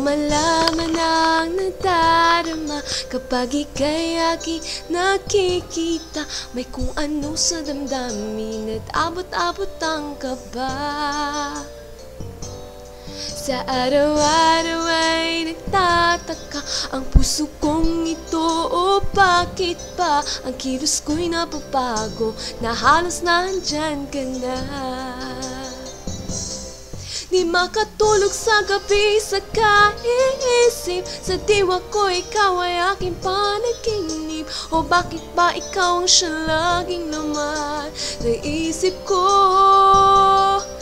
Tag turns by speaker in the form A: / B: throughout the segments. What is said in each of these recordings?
A: malaman ang nadarama kapag ika'y aking nakikita. May kung ano sa damdamin at abot-abot ang kaba. Sa araw-araw ay nagtataka ang puso kong ito, o bakit ba ang kilos ko'y napapago na halos nandyan ka na. Di makatulog sa gabi sa kaisip, sa diwa ko ikaw ay aking panaginip. O bakit ba ikaw ang siya laging naman naisip ko?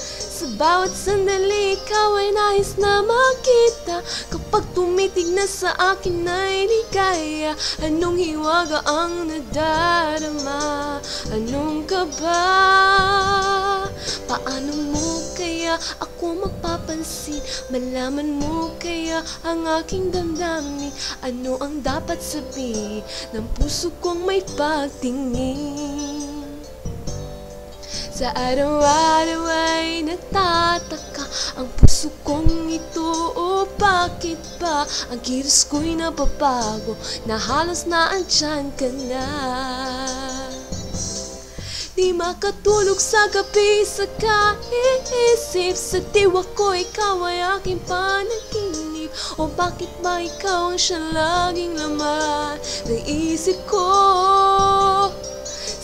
A: Sa bawat sandali ikaw ay nais na makita. Kapag tumitig na sa akin ay ligaya. Anong hiwaga ang nadarama? Anong kaba? Paano mo kaya ako mapapansin? Malaman mo kaya ang aking damdamin? Ano ang dapat sabihin ng puso kong may pagtingin? Sa araw-araw ay nagtataka ang puso kong ito, o bakit ba ang kilos ko'y napapago na halos naandyan ka na. Di makatulog sa gabi sa kaisip, sa diwa ko ikaw ay aking panaginip. O bakit ba ikaw ang siya laging laman ng isip ko?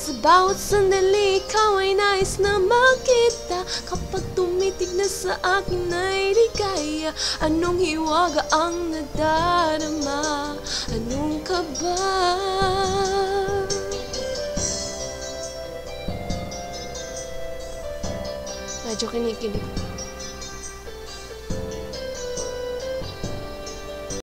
A: Sa bawat sandali ikaw ay nais na makita. Kapag tumitig na sa akin ay ligaya. Anong hiwaga ang nadarama? Anong kaba? Medyo kinikilig.